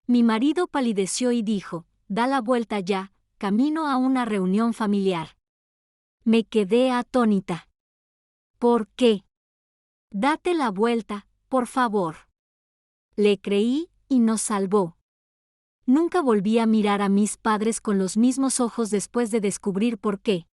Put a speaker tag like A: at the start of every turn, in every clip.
A: Mi marido palideció y dijo, da la vuelta ya, camino a una reunión familiar. Me quedé atónita. ¿Por qué? Date la vuelta, por favor. Le creí y nos salvó. Nunca volví a mirar a mis padres con los mismos ojos después de descubrir por qué.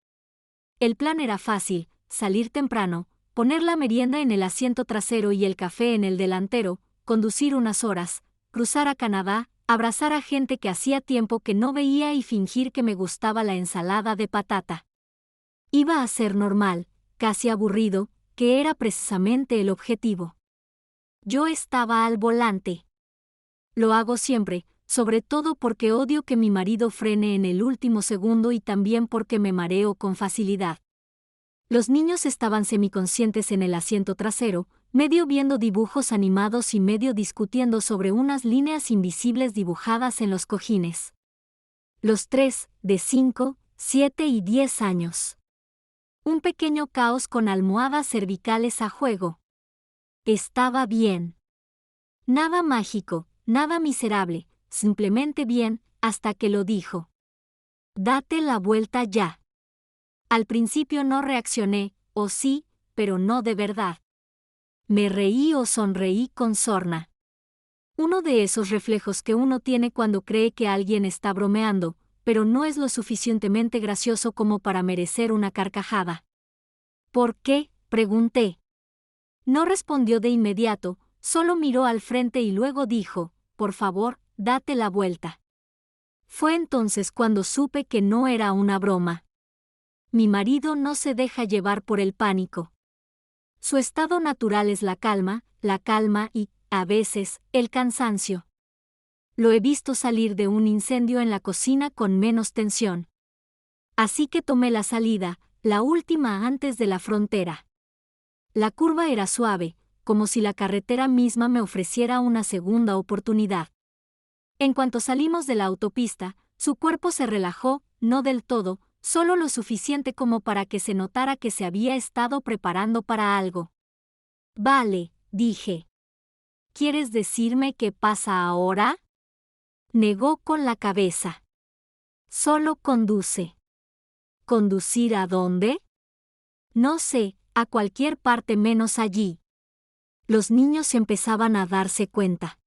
A: El plan era fácil, salir temprano, poner la merienda en el asiento trasero y el café en el delantero, conducir unas horas, cruzar a Canadá, abrazar a gente que hacía tiempo que no veía y fingir que me gustaba la ensalada de patata. Iba a ser normal, casi aburrido, que era precisamente el objetivo. Yo estaba al volante. Lo hago siempre, sobre todo porque odio que mi marido frene en el último segundo y también porque me mareo con facilidad. Los niños estaban semiconscientes en el asiento trasero, medio viendo dibujos animados y medio discutiendo sobre unas líneas invisibles dibujadas en los cojines. Los tres, de 5, 7 y 10 años. Un pequeño caos con almohadas cervicales a juego. Estaba bien. Nada mágico, nada miserable, simplemente bien, hasta que lo dijo. Date la vuelta ya. Al principio no reaccioné, o sí, pero no de verdad. Me reí o sonreí con sorna. Uno de esos reflejos que uno tiene cuando cree que alguien está bromeando, pero no es lo suficientemente gracioso como para merecer una carcajada. ¿Por qué?, pregunté. No respondió de inmediato, solo miró al frente y luego dijo, por favor, date la vuelta. Fue entonces cuando supe que no era una broma. Mi marido no se deja llevar por el pánico. Su estado natural es la calma y, a veces, el cansancio. Lo he visto salir de un incendio en la cocina con menos tensión. Así que tomé la salida, la última antes de la frontera. La curva era suave, como si la carretera misma me ofreciera una segunda oportunidad. En cuanto salimos de la autopista, su cuerpo se relajó, no del todo, solo lo suficiente como para que se notara que se había estado preparando para algo. Vale, dije. ¿Quieres decirme qué pasa ahora? Negó con la cabeza. Solo conduce. ¿Conducir a dónde? No sé, a cualquier parte menos allí. Los niños empezaban a darse cuenta.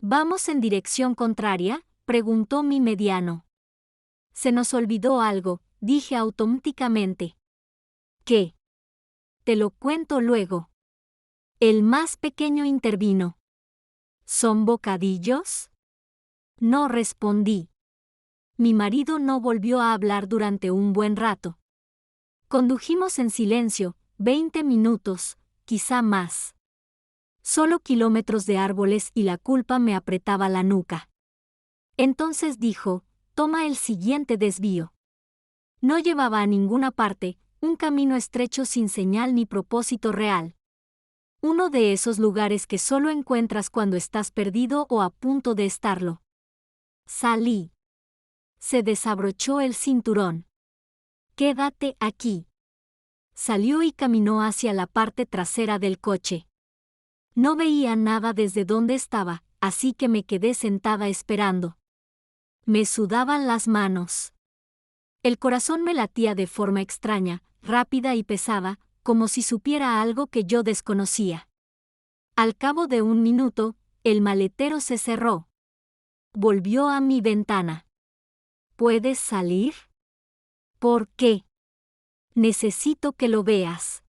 A: ¿Vamos en dirección contraria?, preguntó mi mediano. Se nos olvidó algo, dije automáticamente. ¿Qué? Te lo cuento luego. El más pequeño intervino. ¿Son bocadillos? No respondí. Mi marido no volvió a hablar durante un buen rato. Condujimos en silencio, 20 minutos, quizá más. Solo kilómetros de árboles y la culpa me apretaba la nuca. Entonces dijo, toma el siguiente desvío. No llevaba a ninguna parte, un camino estrecho sin señal ni propósito real. Uno de esos lugares que solo encuentras cuando estás perdido o a punto de estarlo. Salí. Se desabrochó el cinturón. Quédate aquí. Salió y caminó hacia la parte trasera del coche. No veía nada desde donde estaba, así que me quedé sentada esperando. Me sudaban las manos. El corazón me latía de forma extraña, rápida y pesada, como si supiera algo que yo desconocía. Al cabo de un minuto, el maletero se cerró. Volvió a mi ventana. ¿Puedes salir? ¿Por qué? Necesito que lo veas.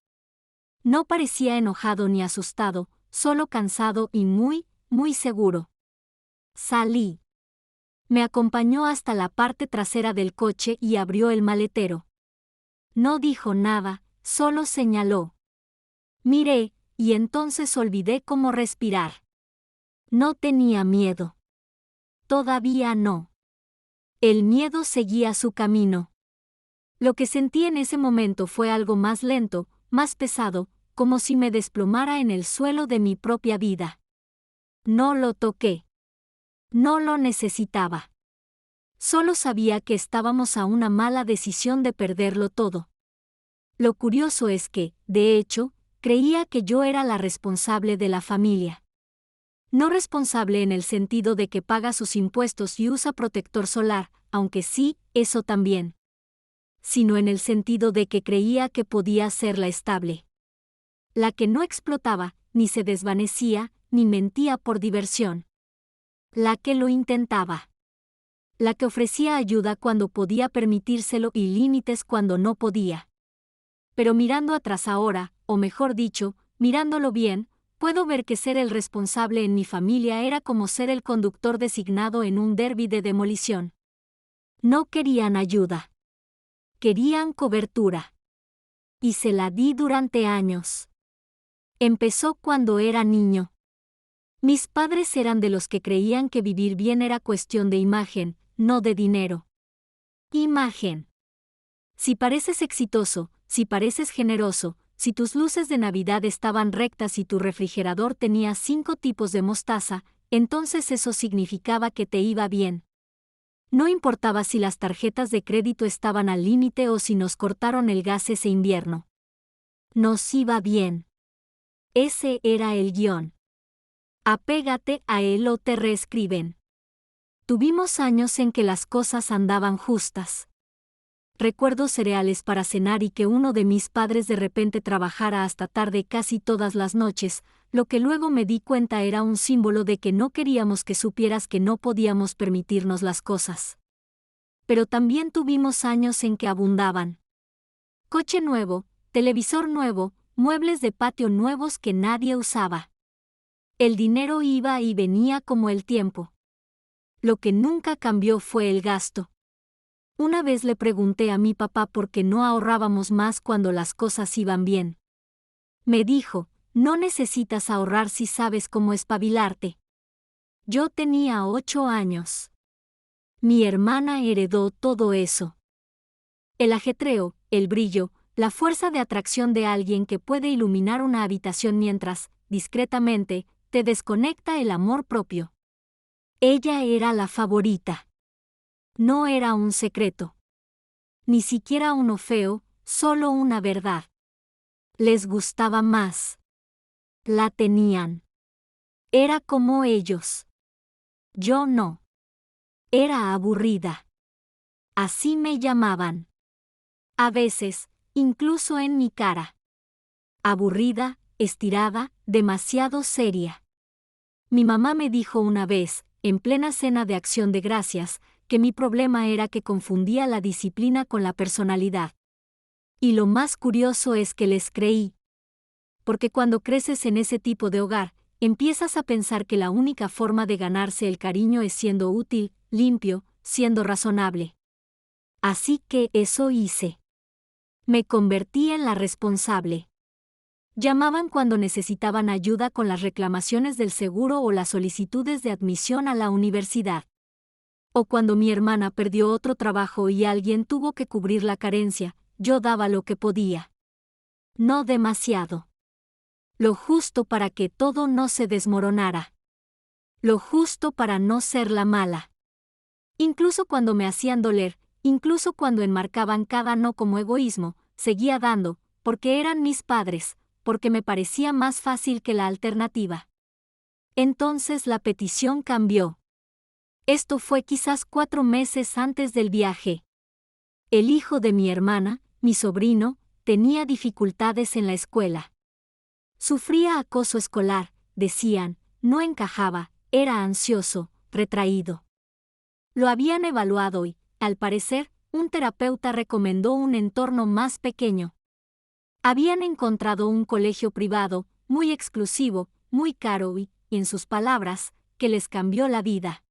A: No parecía enojado ni asustado, solo cansado y muy, muy seguro. Salí. Me acompañó hasta la parte trasera del coche y abrió el maletero. No dijo nada, solo señaló. Miré, y entonces olvidé cómo respirar. No tenía miedo. Todavía no. El miedo seguía su camino. Lo que sentí en ese momento fue algo más lento, más pesado, como si me desplomara en el suelo de mi propia vida. No lo toqué. No lo necesitaba. Solo sabía que estábamos a una mala decisión de perderlo todo. Lo curioso es que, de hecho, creía que yo era la responsable de la familia. No responsable en el sentido de que paga sus impuestos y usa protector solar, aunque sí, eso también. Sino en el sentido de que creía que podía ser la estable. La que no explotaba, ni se desvanecía, ni mentía por diversión. La que lo intentaba. La que ofrecía ayuda cuando podía permitírselo y límites cuando no podía. Pero mirando atrás ahora, o mejor dicho, mirándolo bien, puedo ver que ser el responsable en mi familia era como ser el conductor designado en un derbi de demolición. No querían ayuda. Querían cobertura. Y se la di durante años. Empezó cuando era niño. Mis padres eran de los que creían que vivir bien era cuestión de imagen, no de dinero. Imagen. Si pareces exitoso, si pareces generoso, si tus luces de Navidad estaban rectas y tu refrigerador tenía 5 tipos de mostaza, entonces eso significaba que te iba bien. No importaba si las tarjetas de crédito estaban al límite o si nos cortaron el gas ese invierno. Nos iba bien. Ese era el guión. Apégate a él o te reescriben. Tuvimos años en que las cosas andaban justas. Recuerdo cereales para cenar y que uno de mis padres de repente trabajara hasta tarde casi todas las noches, lo que luego me di cuenta era un símbolo de que no queríamos que supieras que no podíamos permitirnos las cosas. Pero también tuvimos años en que abundaban. Coche nuevo, televisor nuevo, muebles de patio nuevos que nadie usaba. El dinero iba y venía como el tiempo. Lo que nunca cambió fue el gasto. Una vez le pregunté a mi papá por qué no ahorrábamos más cuando las cosas iban bien. Me dijo, no necesitas ahorrar si sabes cómo espabilarte. Yo tenía 8 años. Mi hermana heredó todo eso. El ajetreo, el brillo, la fuerza de atracción de alguien que puede iluminar una habitación mientras, discretamente, te desconecta el amor propio. Ella era la favorita. No era un secreto. Ni siquiera uno feo, solo una verdad. Les gustaba más. La tenían. Era como ellos. Yo no. Era aburrida. Así me llamaban. A veces, incluso en mi cara. Aburrida, estirada, demasiado seria. Mi mamá me dijo una vez, en plena cena de Acción de Gracias, que mi problema era que confundía la disciplina con la personalidad. Y lo más curioso es que les creí. Porque cuando creces en ese tipo de hogar, empiezas a pensar que la única forma de ganarse el cariño es siendo útil, limpio, siendo razonable. Así que eso hice. Me convertí en la responsable. Llamaban cuando necesitaban ayuda con las reclamaciones del seguro o las solicitudes de admisión a la universidad. O cuando mi hermana perdió otro trabajo y alguien tuvo que cubrir la carencia, yo daba lo que podía. No demasiado. Lo justo para que todo no se desmoronara. Lo justo para no ser la mala. Incluso cuando me hacían doler, incluso cuando enmarcaban cada no como egoísmo, seguía dando, porque eran mis padres, porque me parecía más fácil que la alternativa. Entonces la petición cambió. Esto fue quizás 4 meses antes del viaje. El hijo de mi hermana, mi sobrino, tenía dificultades en la escuela. Sufría acoso escolar, decían, no encajaba, era ansioso, retraído. Lo habían evaluado y, al parecer, un terapeuta recomendó un entorno más pequeño. Habían encontrado un colegio privado, muy exclusivo, muy caro y, en sus palabras, que les cambió la vida.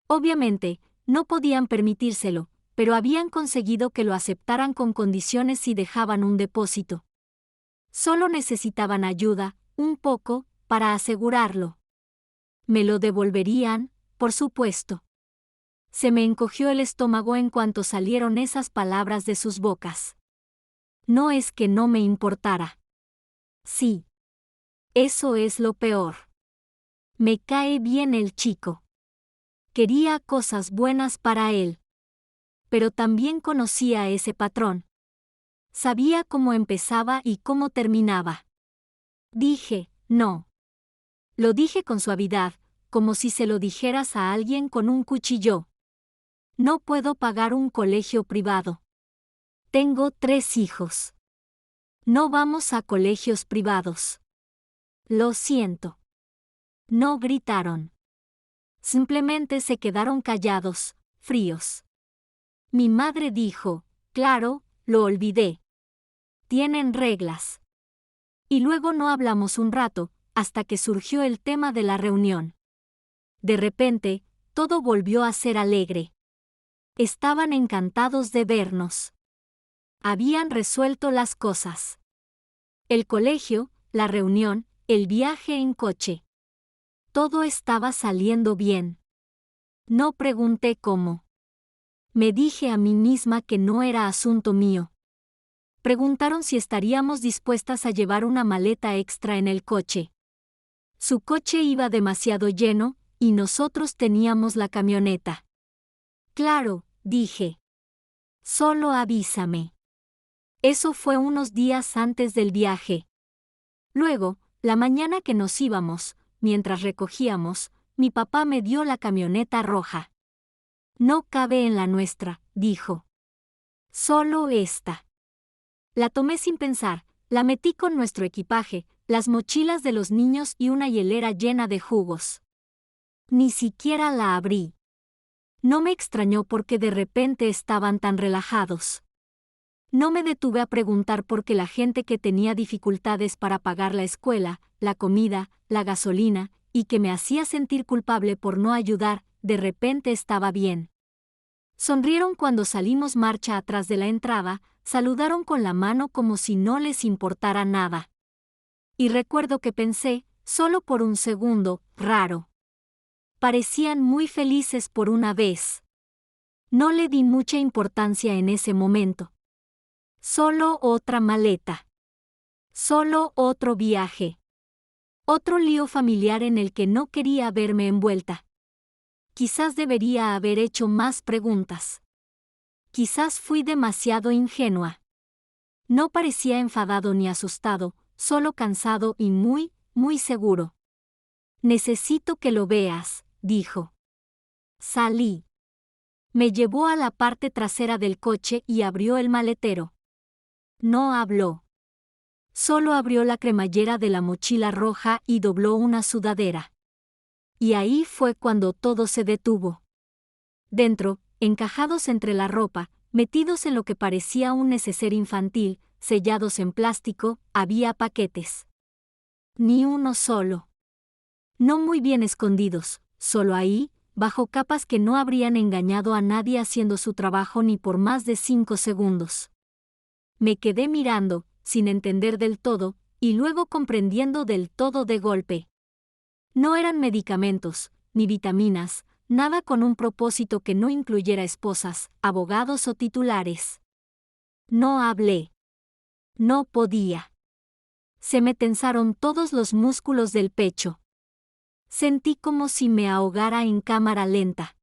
A: Obviamente, no podían permitírselo, pero habían conseguido que lo aceptaran con condiciones si dejaban un depósito. Solo necesitaban ayuda, un poco, para asegurarlo. Me lo devolverían, por supuesto. Se me encogió el estómago en cuanto salieron esas palabras de sus bocas. No es que no me importara. Sí. Eso es lo peor. Me cae bien el chico. Quería cosas buenas para él. Pero también conocía ese patrón. Sabía cómo empezaba y cómo terminaba. Dije, no. Lo dije con suavidad, como si se lo dijeras a alguien con un cuchillo. No puedo pagar un colegio privado. Tengo 3 hijos. No vamos a colegios privados. Lo siento. No gritaron. Simplemente se quedaron callados, fríos. Mi madre dijo, claro, lo olvidé. Tienen reglas. Y luego no hablamos un rato, hasta que surgió el tema de la reunión. De repente, todo volvió a ser alegre. Estaban encantados de vernos. Habían resuelto las cosas. El colegio, la reunión, el viaje en coche. Todo estaba saliendo bien. No pregunté cómo. Me dije a mí misma que no era asunto mío. Preguntaron si estaríamos dispuestas a llevar una maleta extra en el coche. Su coche iba demasiado lleno, y nosotros teníamos la camioneta. Claro, dije. Solo avísame. Eso fue unos días antes del viaje. Luego, la mañana que nos íbamos, mientras recogíamos, mi papá me dio la camioneta roja. No cabe en la nuestra, dijo. Solo esta. La tomé sin pensar, la metí con nuestro equipaje, las mochilas de los niños y una hielera llena de jugos. Ni siquiera la abrí. No me extrañó porque de repente estaban tan relajados. No me detuve a preguntar por qué la gente que tenía dificultades para pagar la escuela, la comida, la gasolina, y que me hacía sentir culpable por no ayudar, de repente estaba bien. Sonrieron cuando salimos marcha atrás de la entrada, saludaron con la mano como si no les importara nada. Y recuerdo que pensé, solo por un segundo, raro. Parecían muy felices por una vez. No le di mucha importancia en ese momento. Solo otra maleta. Solo otro viaje. Otro lío familiar en el que no quería verme envuelta. Quizás debería haber hecho más preguntas. Quizás fui demasiado ingenua. No parecía enfadado ni asustado, solo cansado y muy, muy seguro. Necesito que lo veas, dijo. Salí. Me llevó a la parte trasera del coche y abrió el maletero. No habló. Solo abrió la cremallera de la mochila roja y dobló una sudadera. Y ahí fue cuando todo se detuvo. Dentro, encajados entre la ropa, metidos en lo que parecía un neceser infantil, sellados en plástico, había paquetes. Ni uno solo. No muy bien escondidos, solo ahí, bajo capas que no habrían engañado a nadie haciendo su trabajo ni por más de 5 segundos. Me quedé mirando, sin entender del todo, y luego comprendiendo del todo de golpe. No eran medicamentos, ni vitaminas, nada con un propósito que no incluyera esposas, abogados o titulares. No hablé. No podía. Se me tensaron todos los músculos del pecho. Sentí como si me ahogara en cámara lenta.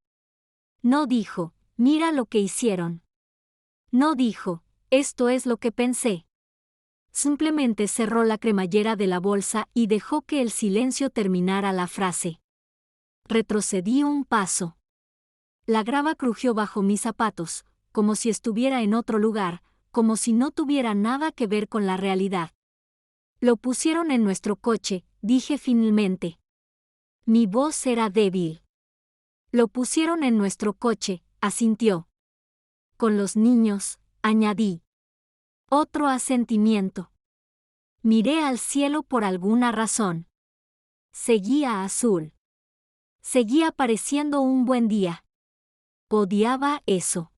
A: No dijo, mira lo que hicieron. No dijo, esto es lo que pensé. Simplemente cerró la cremallera de la bolsa y dejó que el silencio terminara la frase. Retrocedí un paso. La grava crujió bajo mis zapatos, como si estuviera en otro lugar, como si no tuviera nada que ver con la realidad. Lo pusieron en nuestro coche, dije finalmente. Mi voz era débil. Lo pusieron en nuestro coche, asintió. Con los niños, añadí. Otro asentimiento. Miré al cielo por alguna razón. Seguía azul. Seguía pareciendo un buen día. Odiaba eso.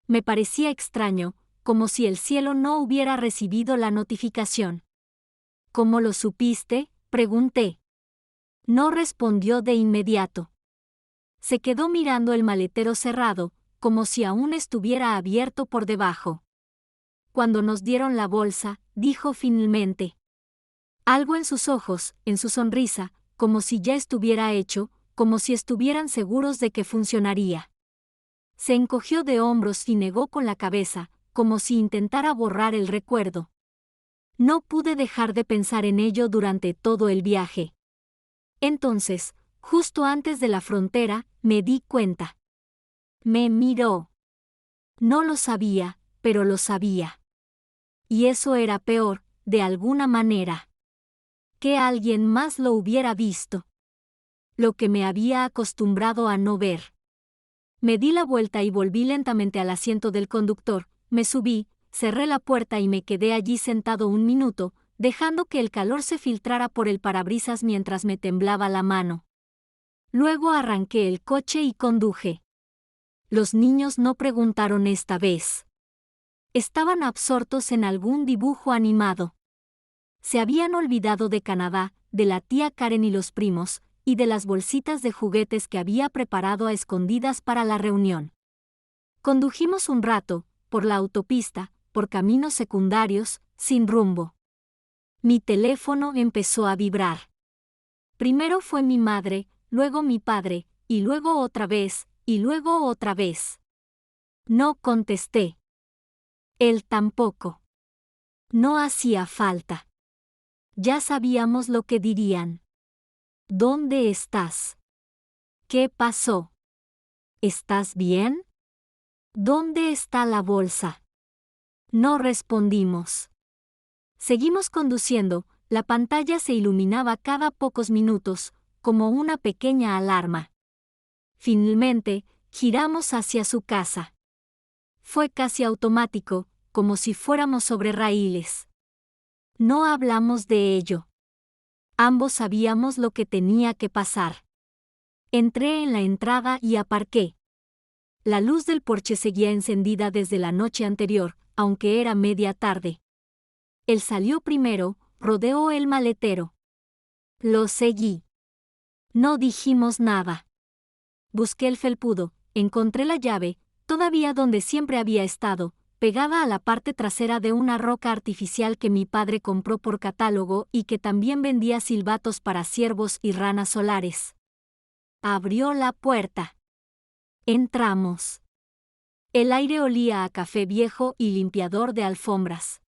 A: Me parecía extraño, como si el cielo no hubiera recibido la notificación. ¿Cómo lo supiste?, pregunté. No respondió de inmediato. Se quedó mirando el maletero cerrado, como si aún estuviera abierto por debajo. Cuando nos dieron la bolsa, dijo finalmente. Algo en sus ojos, en su sonrisa, como si ya estuviera hecho, como si estuvieran seguros de que funcionaría. Se encogió de hombros y negó con la cabeza, como si intentara borrar el recuerdo. No pude dejar de pensar en ello durante todo el viaje. Entonces, justo antes de la frontera, me di cuenta. Me miró. No lo sabía, pero lo sabía. Y eso era peor, de alguna manera. Que alguien más lo hubiera visto. Lo que me había acostumbrado a no ver. Me di la vuelta y volví lentamente al asiento del conductor, me subí, cerré la puerta y me quedé allí sentado un minuto, dejando que el calor se filtrara por el parabrisas mientras me temblaba la mano. Luego arranqué el coche y conduje. Los niños no preguntaron esta vez. Estaban absortos en algún dibujo animado. Se habían olvidado de Canadá, de la tía Karen y los primos, y de las bolsitas de juguetes que había preparado a escondidas para la reunión. Condujimos un rato, por la autopista, por caminos secundarios, sin rumbo. Mi teléfono empezó a vibrar. Primero fue mi madre, luego mi padre, y luego otra vez, y luego otra vez. No contesté. Él tampoco. No hacía falta. Ya sabíamos lo que dirían. ¿Dónde estás? ¿Qué pasó? ¿Estás bien? ¿Dónde está la bolsa? No respondimos. Seguimos conduciendo, la pantalla se iluminaba cada pocos minutos, como una pequeña alarma. Finalmente, giramos hacia su casa. Fue casi automático, como si fuéramos sobre raíles. No hablamos de ello. Ambos sabíamos lo que tenía que pasar. Entré en la entrada y aparqué. La luz del porche seguía encendida desde la noche anterior, aunque era media tarde. Él salió primero, rodeó el maletero. Lo seguí. No dijimos nada. Busqué el felpudo, encontré la llave, todavía donde siempre había estado, pegada a la parte trasera de una roca artificial que mi padre compró por catálogo y que también vendía silbatos para ciervos y ranas solares. Abrió la puerta. Entramos. El aire olía a café viejo y limpiador de alfombras.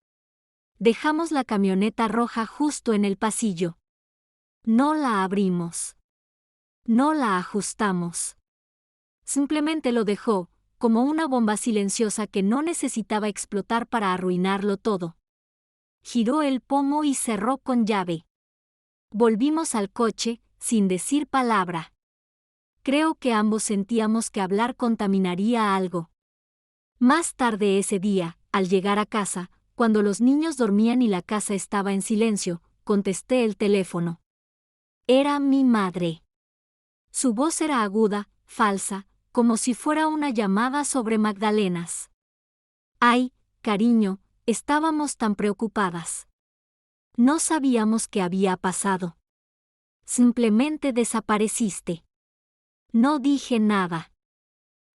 A: Dejamos la camioneta roja justo en el pasillo. No la abrimos. No la ajustamos. Simplemente lo dejó, como una bomba silenciosa que no necesitaba explotar para arruinarlo todo. Giró el pomo y cerró con llave. Volvimos al coche, sin decir palabra. Creo que ambos sentíamos que hablar contaminaría algo. Más tarde ese día, al llegar a casa, cuando los niños dormían y la casa estaba en silencio, contesté el teléfono. Era mi madre. Su voz era aguda, falsa, como si fuera una llamada sobre magdalenas. Ay, cariño, estábamos tan preocupadas. No sabíamos qué había pasado. Simplemente desapareciste. No dije nada.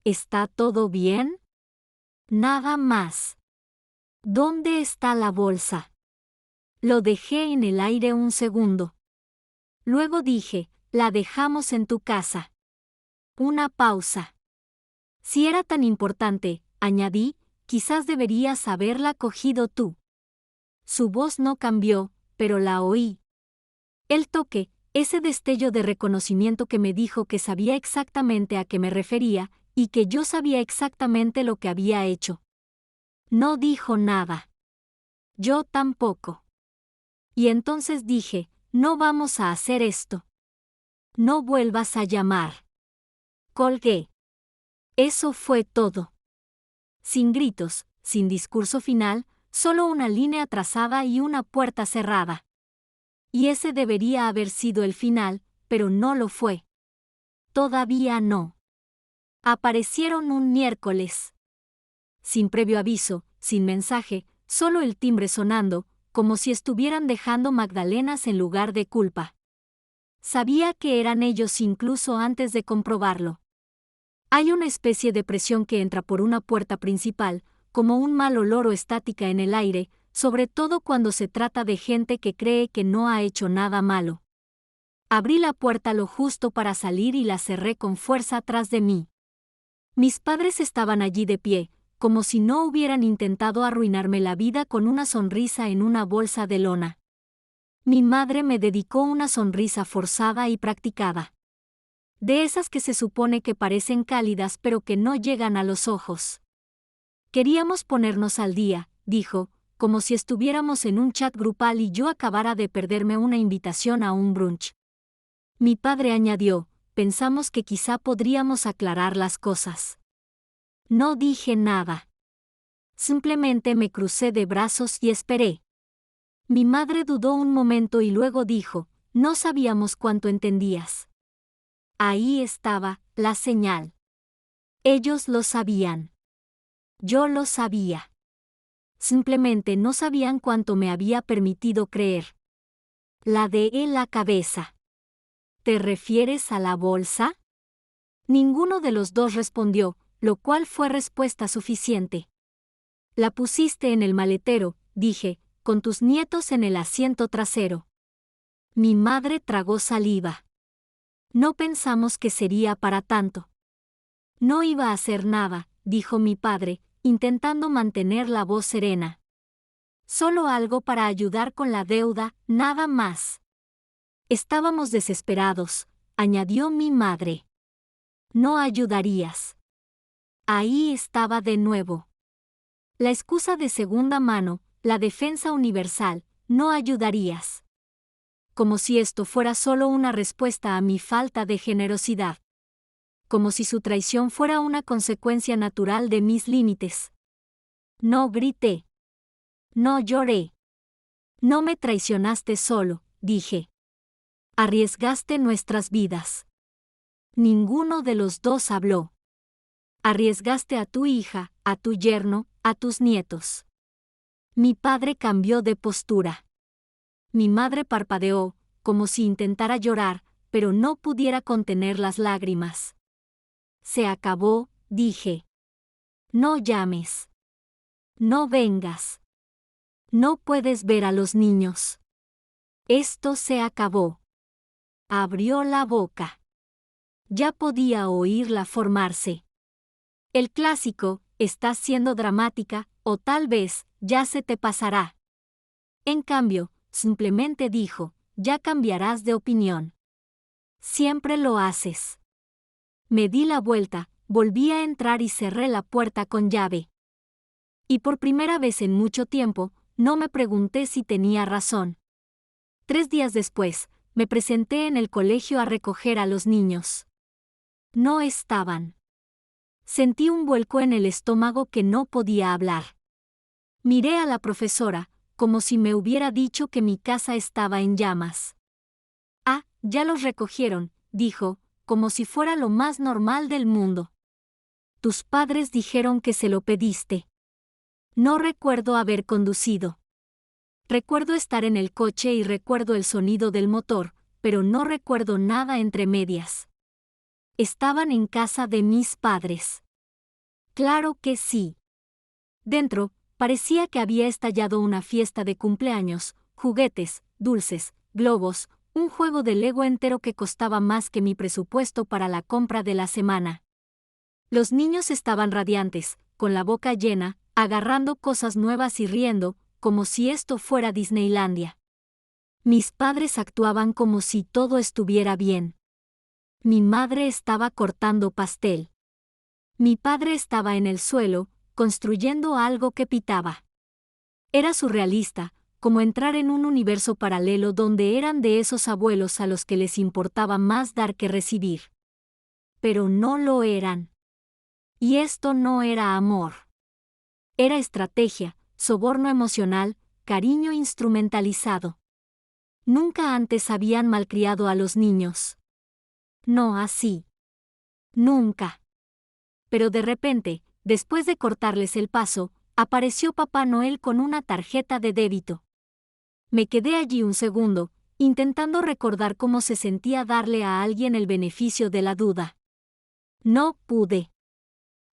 A: ¿Está todo bien? Nada más. ¿Dónde está la bolsa? Lo dejé en el aire un segundo. Luego dije, la dejamos en tu casa. Una pausa. Si era tan importante, añadí, quizás deberías haberla cogido tú. Su voz no cambió, pero la oí. El toque, ese destello de reconocimiento que me dijo que sabía exactamente a qué me refería, y que yo sabía exactamente lo que había hecho. No dijo nada. Yo tampoco. Y entonces dije, no vamos a hacer esto. No vuelvas a llamar. Colgué. Eso fue todo. Sin gritos, sin discurso final, solo una línea trazada y una puerta cerrada. Y ese debería haber sido el final, pero no lo fue. Todavía no. Aparecieron un miércoles. Sin previo aviso, sin mensaje, solo el timbre sonando, como si estuvieran dejando magdalenas en lugar de culpa. Sabía que eran ellos incluso antes de comprobarlo. Hay una especie de presión que entra por una puerta principal, como un mal olor o estática en el aire, sobre todo cuando se trata de gente que cree que no ha hecho nada malo. Abrí la puerta lo justo para salir y la cerré con fuerza tras de mí. Mis padres estaban allí de pie, como si no hubieran intentado arruinarme la vida con una sonrisa en una bolsa de lona. Mi madre me dedicó una sonrisa forzada y practicada. De esas que se supone que parecen cálidas pero que no llegan a los ojos. Queríamos ponernos al día, dijo, como si estuviéramos en un chat grupal y yo acabara de perderme una invitación a un brunch. Mi padre añadió, pensamos que quizá podríamos aclarar las cosas. No dije nada. Simplemente me crucé de brazos y esperé. Mi madre dudó un momento y luego dijo, no sabíamos cuánto entendías. Ahí estaba, la señal. Ellos lo sabían. Yo lo sabía. Simplemente no sabían cuánto me había permitido creer. Ladeé la cabeza. ¿Te refieres a la bolsa? Ninguno de los dos respondió, lo cual fue respuesta suficiente. La pusiste en el maletero, dije, con tus nietos en el asiento trasero. Mi madre tragó saliva. No pensamos que sería para tanto. No iba a hacer nada, dijo mi padre, intentando mantener la voz serena. Solo algo para ayudar con la deuda, nada más. Estábamos desesperados, añadió mi madre. No ayudarías. Ahí estaba de nuevo. La excusa de segunda mano, la defensa universal, no ayudarías. Como si esto fuera solo una respuesta a mi falta de generosidad. Como si su traición fuera una consecuencia natural de mis límites. No grité. No lloré. No me traicionaste solo, dije. Arriesgaste nuestras vidas. Ninguno de los dos habló. Arriesgaste a tu hija, a tu yerno, a tus nietos. Mi padre cambió de postura. Mi madre parpadeó, como si intentara llorar, pero no pudiera contener las lágrimas. Se acabó, dije. No llames. No vengas. No puedes ver a los niños. Esto se acabó. Abrió la boca. Ya podía oírla formarse. El clásico, estás siendo dramática, o tal vez, ya se te pasará. En cambio, simplemente dijo, ya cambiarás de opinión. Siempre lo haces. Me di la vuelta, volví a entrar y cerré la puerta con llave. Y por primera vez en mucho tiempo, no me pregunté si tenía razón. 3 días después, me presenté en el colegio a recoger a los niños. No estaban. Sentí un vuelco en el estómago que no podía hablar. Miré a la profesora, como si me hubiera dicho que mi casa estaba en llamas. Ah, ya los recogieron, dijo, como si fuera lo más normal del mundo. Tus padres dijeron que se lo pediste. No recuerdo haber conducido. Recuerdo estar en el coche y recuerdo el sonido del motor, pero no recuerdo nada entre medias. Estaban en casa de mis padres. Claro que sí. Dentro, parecía que había estallado una fiesta de cumpleaños, juguetes, dulces, globos, un juego de Lego entero que costaba más que mi presupuesto para la compra de la semana. Los niños estaban radiantes, con la boca llena, agarrando cosas nuevas y riendo, como si esto fuera Disneylandia. Mis padres actuaban como si todo estuviera bien. Mi madre estaba cortando pastel. Mi padre estaba en el suelo, construyendo algo que pitaba. Era surrealista, como entrar en un universo paralelo donde eran de esos abuelos a los que les importaba más dar que recibir. Pero no lo eran. Y esto no era amor. Era estrategia, soborno emocional, cariño instrumentalizado. Nunca antes habían malcriado a los niños. No así. Nunca. Pero de repente, después de cortarles el paso, apareció Papá Noel con una tarjeta de débito. Me quedé allí un segundo, intentando recordar cómo se sentía darle a alguien el beneficio de la duda. No pude.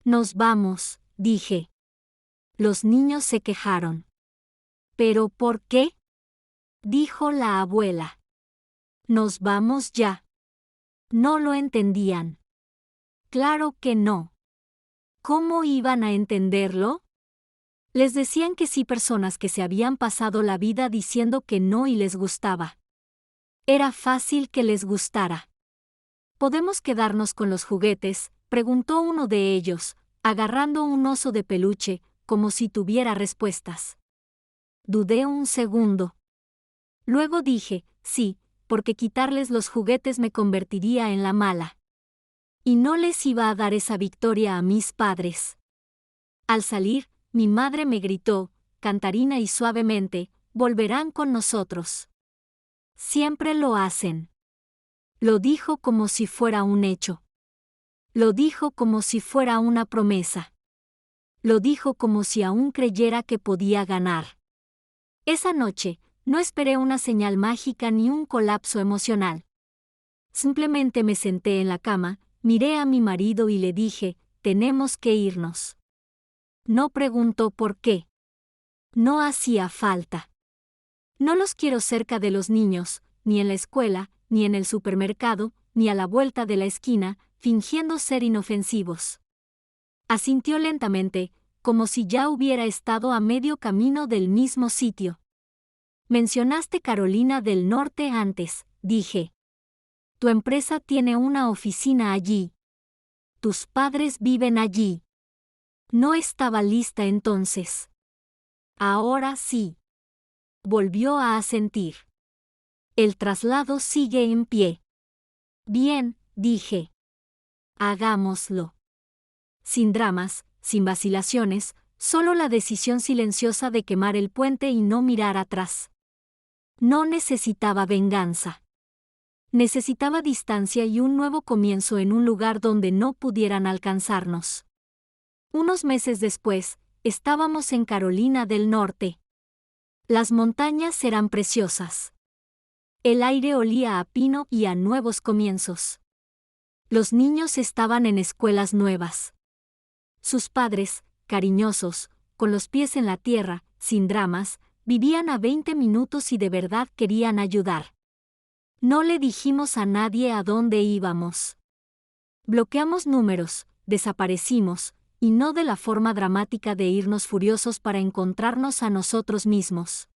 A: Nos vamos, dije. Los niños se quejaron. ¿Pero por qué? Dijo la abuela. Nos vamos ya. No lo entendían. Claro que no. ¿Cómo iban a entenderlo? Les decían que sí personas que se habían pasado la vida diciendo que no y les gustaba. Era fácil que les gustara. ¿Podemos quedarnos con los juguetes?, preguntó uno de ellos, agarrando un oso de peluche, como si tuviera respuestas. Dudé un segundo. Luego dije, sí, porque quitarles los juguetes me convertiría en la mala. Y no les iba a dar esa victoria a mis padres. Al salir, mi madre me gritó, cantarina y suavemente, volverán con nosotros. Siempre lo hacen. Lo dijo como si fuera un hecho. Lo dijo como si fuera una promesa. Lo dijo como si aún creyera que podía ganar. Esa noche, no esperé una señal mágica ni un colapso emocional. Simplemente me senté en la cama, miré a mi marido y le dije, tenemos que irnos. No preguntó por qué. No hacía falta. No los quiero cerca de los niños, ni en la escuela, ni en el supermercado, ni a la vuelta de la esquina, fingiendo ser inofensivos. Asintió lentamente, como si ya hubiera estado a medio camino del mismo sitio. Mencionaste Carolina del Norte antes, dije. Tu empresa tiene una oficina allí. Tus padres viven allí. No estaba lista entonces. Ahora sí. Volvió a asentir. El traslado sigue en pie. Bien, dije. Hagámoslo. Sin dramas, sin vacilaciones, solo la decisión silenciosa de quemar el puente y no mirar atrás. No necesitaba venganza. Necesitaba distancia y un nuevo comienzo en un lugar donde no pudieran alcanzarnos. Unos meses después, estábamos en Carolina del Norte. Las montañas eran preciosas. El aire olía a pino y a nuevos comienzos. Los niños estaban en escuelas nuevas. Sus padres, cariñosos, con los pies en la tierra, sin dramas, vivían a 20 minutos y de verdad querían ayudar. No le dijimos a nadie a dónde íbamos. Bloqueamos números, desaparecimos, y no de la forma dramática de irnos furiosos para encontrarnos a nosotros mismos.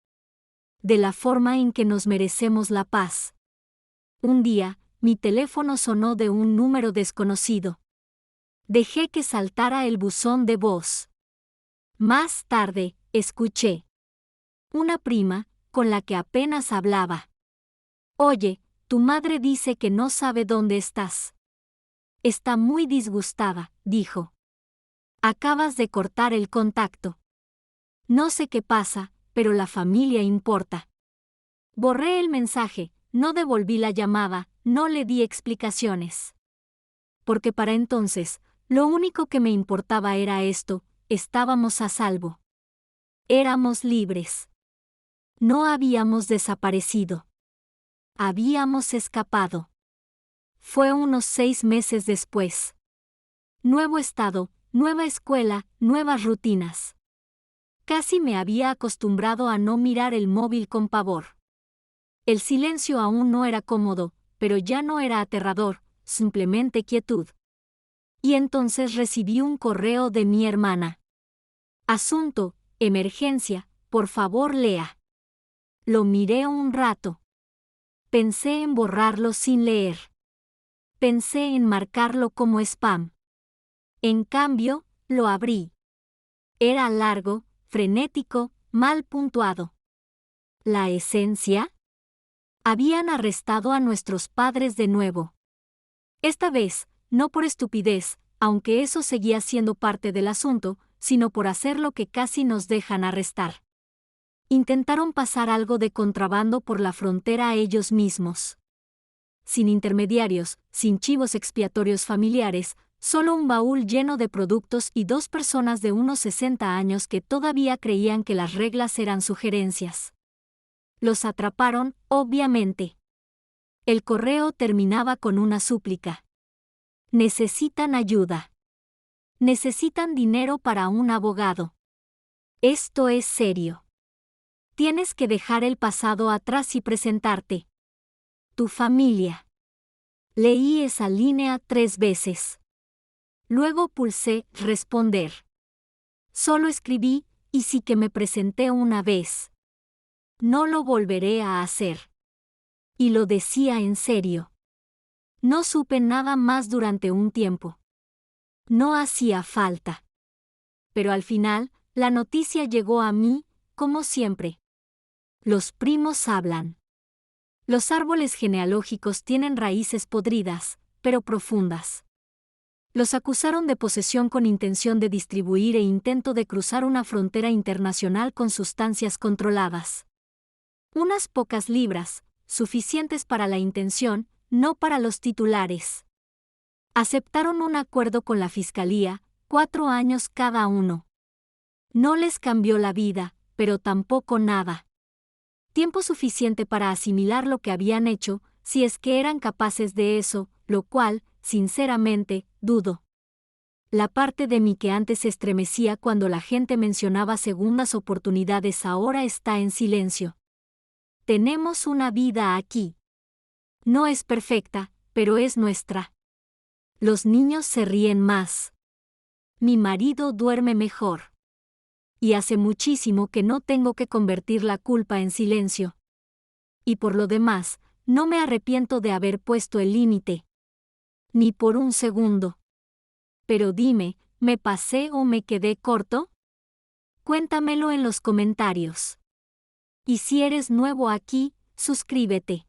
A: De la forma en que nos merecemos la paz. Un día, mi teléfono sonó de un número desconocido. Dejé que saltara el buzón de voz. Más tarde, escuché. Una prima, con la que apenas hablaba. Oye, tu madre dice que no sabe dónde estás. Está muy disgustada, dijo. Acabas de cortar el contacto. No sé qué pasa, pero la familia importa. Borré el mensaje, no devolví la llamada, no le di explicaciones. Porque para entonces, lo único que me importaba era esto, estábamos a salvo. Éramos libres. No habíamos desaparecido. Habíamos escapado. Fue unos 6 meses después. Nuevo estado, nueva escuela, nuevas rutinas. Casi me había acostumbrado a no mirar el móvil con pavor. El silencio aún no era cómodo, pero ya no era aterrador, simplemente quietud. Y entonces recibí un correo de mi hermana. Asunto, emergencia, por favor lea. Lo miré un rato. Pensé en borrarlo sin leer. Pensé en marcarlo como spam. En cambio, lo abrí. Era largo, frenético, mal puntuado. ¿La esencia? Habían arrestado a nuestros padres de nuevo. Esta vez, no por estupidez, aunque eso seguía siendo parte del asunto, sino por hacer lo que casi nos dejan arrestar. Intentaron pasar algo de contrabando por la frontera ellos mismos. Sin intermediarios, sin chivos expiatorios familiares, solo un baúl lleno de productos y 2 personas de unos 60 años que todavía creían que las reglas eran sugerencias. Los atraparon, obviamente. El correo terminaba con una súplica. Necesitan ayuda. Necesitan dinero para un abogado. Esto es serio. Tienes que dejar el pasado atrás y presentarte. Tu familia. Leí esa línea 3 veces. Luego pulsé responder. Solo escribí, Y sí que me presenté una vez. No lo volveré a hacer. Y lo decía en serio. No supe nada más durante un tiempo. No hacía falta. Pero al final, la noticia llegó a mí, como siempre. Los primos hablan. Los árboles genealógicos tienen raíces podridas, pero profundas. Los acusaron de posesión con intención de distribuir e intento de cruzar una frontera internacional con sustancias controladas. Unas pocas libras, suficientes para la intención, no para los titulares. Aceptaron un acuerdo con la fiscalía, 4 años cada uno. No les cambió la vida, pero tampoco nada. Tiempo suficiente para asimilar lo que habían hecho, si es que eran capaces de eso, lo cual, sinceramente, dudo. La parte de mí que antes se estremecía cuando la gente mencionaba segundas oportunidades ahora está en silencio. Tenemos una vida aquí. No es perfecta, pero es nuestra. Los niños se ríen más. Mi marido duerme mejor. Y hace muchísimo que no tengo que convertir la culpa en silencio. Y por lo demás, no me arrepiento de haber puesto el límite. Ni por un segundo. Pero dime, ¿me pasé o me quedé corto? Cuéntamelo en los comentarios. Y si eres nuevo aquí, suscríbete.